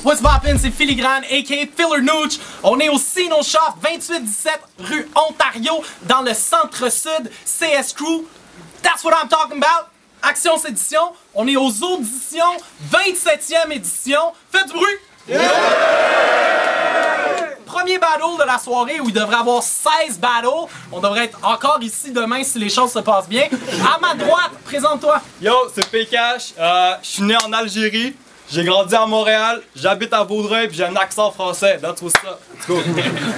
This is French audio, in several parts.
What's poppin', c'est Filigrane, a.k.a. Filler Nooch. On est au Sino Shop, 2817 rue Ontario, dans le centre-sud, CS Crew. That's what I'm talking about. Action Sédition. On est aux auditions, 27e édition. Faites du bruit! Yeah! Premier battle de la soirée où il devrait y avoir 16 battles. On devrait être encore ici demain si les choses se passent bien. À ma droite, présente-toi. Yo, c'est P-Cash. Je suis né en Algérie. J'ai grandi à Montréal, j'habite à Vaudreuil puis j'ai un accent français. That's what's up. Let's go.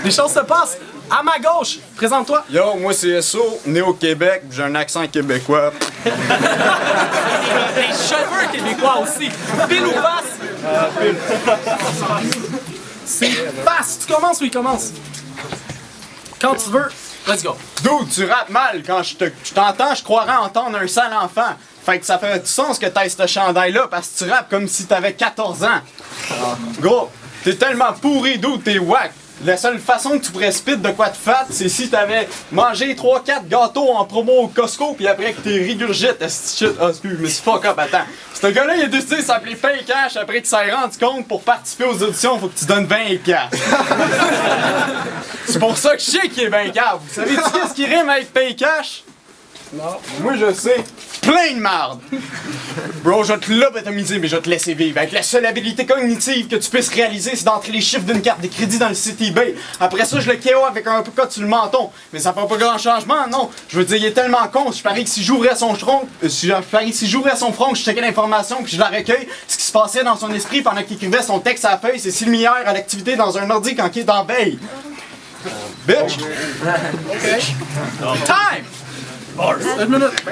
Les choses se passent. À ma gauche, présente-toi. Yo, moi c'est SO, né au Québec, j'ai un accent québécois. Des cheveux québécois aussi. Pile ou face? Pile. C'est face. Tu commences ou il commence? Quand tu veux, let's go. Dude, tu rappes mal. Quand je t'entends, je croirais entendre un sale enfant. Fait que ça ferait du sens que t'aies ce chandail-là parce que tu rappes comme si t'avais 14 ans. Gros, t'es tellement pourri, dude, t'es wack. La seule façon que tu pourrais spit de quoi de fat, c'est si t'avais mangé 3-4 gâteaux en promo au Costco pis après que t'es régurgite, shit, excuse, mais c'est fuck up, attends. Ce gars-là, il a décidé de s'appeler P-Cash après qu'il s'est rendu compte pour participer aux auditions, faut que tu donnes 20 cash. C'est pour ça que je sais qu'il est ben cave. Vous savez-tu qu'est-ce qui rime avec P-Cash? Non. Moi, je sais. Plein de marde! Bro, je vais te lobotomiser, mais je vais te laisser vivre. Avec la seule habilité cognitive que tu puisses réaliser, c'est d'entrer les chiffres d'une carte de crédit dans le site eBay. Après ça, je le KO avec un uppercut sur le menton. Mais ça fera pas grand changement, non. Je veux dire, il est tellement con, je parie que si j'ouvrais son front, si j'ouvrais son front, que je checkais l'information puis je la recueille, ce qui se passait dans son esprit pendant qu'il écrivait son texte à la feuille, c'est similaire à l'activité dans un ordi quand il est en veille. Bitch! Okay. Time! Une minute.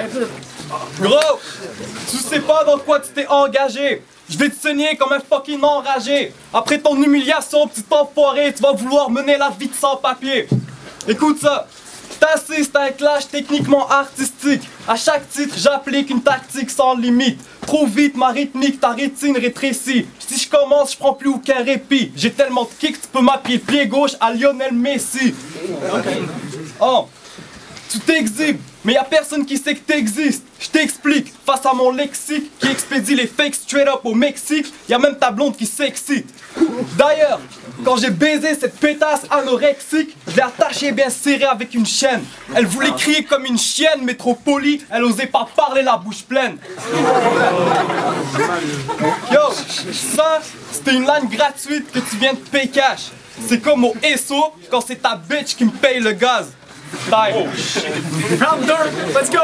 Gros, tu sais pas dans quoi tu t'es engagé. Je vais te saigner comme un fucking enragé. Après ton humiliation, petit enfoiré, tu vas vouloir mener la vie de sans-papier. Écoute ça. T'assistes à un clash techniquement artistique. À chaque titre, j'applique une tactique sans limite. Trop vite, ma rythmique, ta rétine rétrécit. Si je commence, je prends plus aucun répit. J'ai tellement de kicks, tu peux m'appeler pied gauche à Lionel Messi. Oh. Tu t'exhibes, mais y'a personne qui sait que t'existes. Je t'explique, face à mon lexique qui expédie les fakes straight up au Mexique, y'a même ta blonde qui s'excite. D'ailleurs, quand j'ai baisé cette pétasse anorexique, je l'ai attachée bien serrée avec une chaîne. Elle voulait crier comme une chienne, mais trop polie, elle osait pas parler la bouche pleine. Yo, ça, c'était une line gratuite que tu viens de P-Cash. C'est comme au SO quand c'est ta bitch qui me paye le gaz. Time. Oh, round 2, let's go!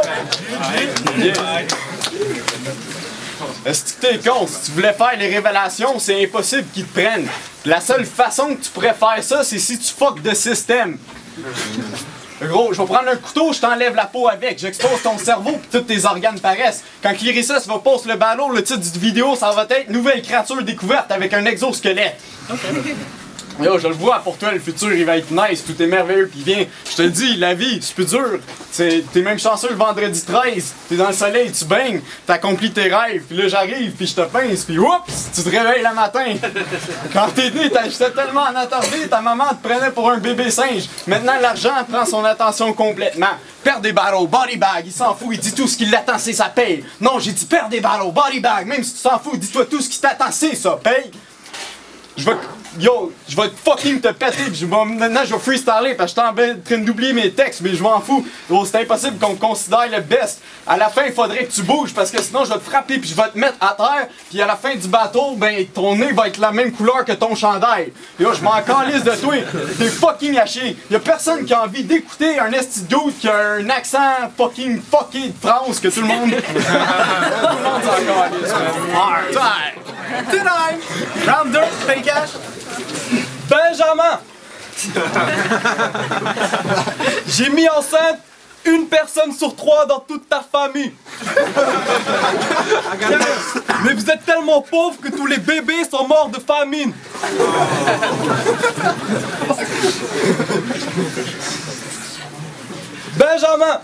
Est-ce que t'es con? Si tu voulais faire les révélations, c'est impossible qu'ils te prennent. La seule façon que tu pourrais faire ça, c'est si tu fuck de système. Gros, je vais prendre un couteau, je t'enlève la peau avec, j'expose ton cerveau pis tous tes organes paraissent. Quand Cléricis va poster le ballon, le titre du vidéo, ça va être « Nouvelle créature découverte avec un exosquelette ». Okay. Yo, je le vois, pour toi, le futur, il va être nice, tout est merveilleux, pis viens, je te le dis, la vie, c'est plus dur. T'es même chanceux le vendredi 13, t'es dans le soleil, tu baignes, t'accomplis tes rêves, pis là j'arrive, pis je te pince, pis oups, tu te réveilles le matin. Quand t'es né, j'étais tellement en attardé, ta maman te prenait pour un bébé singe. Maintenant, l'argent prend son attention complètement. Perd des battles, body bag, il s'en fout, il dit tout ce qui l'attend, c'est sa paye. Non, j'ai dit perd des battles, body bag, même si tu t'en fous, dis-toi tout ce qui t'attend, c'est ça, paye. Je vais fucking te péter pis maintenant je vais freestyler parce que je suis en train d'oublier mes textes mais je m'en fous. C'est impossible qu'on me considère le best. À la fin il faudrait que tu bouges parce que sinon je vais te frapper puis je vais te mettre à terre puis à la fin du bateau ben ton nez va être la même couleur que ton chandail. Yo, je m'en calisse de toi. T'es fucking haché. Y'a personne qui a envie d'écouter un esti dude qui a un accent fucking fucké de France que tout le monde... tout le monde s'en calisse. Time! Round 2, P-Cash! Benjamin! J'ai mis enceinte une personne sur 3 dans toute ta famille. Mais vous êtes tellement pauvres que tous les bébés sont morts de famine. Benjamin!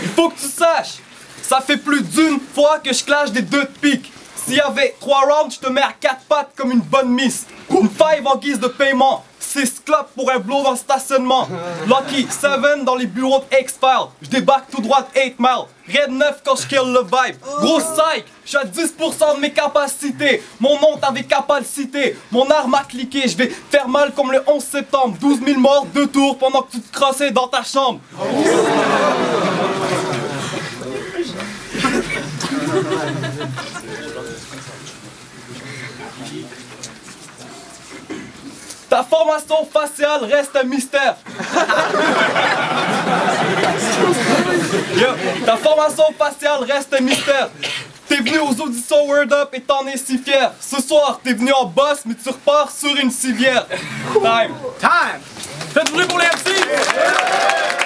Il faut que tu saches, ça fait plus d'une fois que je clash des 2 de pique. S'il y avait 3 rounds, je te mets à 4 pattes comme une bonne miss. Une 5 en guise de paiement. 6 clopes pour un blow dans le stationnement. Lucky 7 dans les bureaux de X-Files. Je débarque tout droit de 8 Mile. Red 9 quand je kill le vibe. Gros psych, je suis à 10% de mes capacités. Mon nom t'avais qu'à pas le citer. Mon arme a cliqué, je vais faire mal comme le 11 septembre. 12 000 morts, 2 tours pendant que tu te crossais dans ta chambre. Ta formation faciale reste un mystère. Yo, ta formation faciale reste un mystère. T'es venu aux auditions Word Up et t'en es si fier. Ce soir, t'es venu en boss, mais tu repars sur une civière. Time. Time! Faites du bruit pour les MC!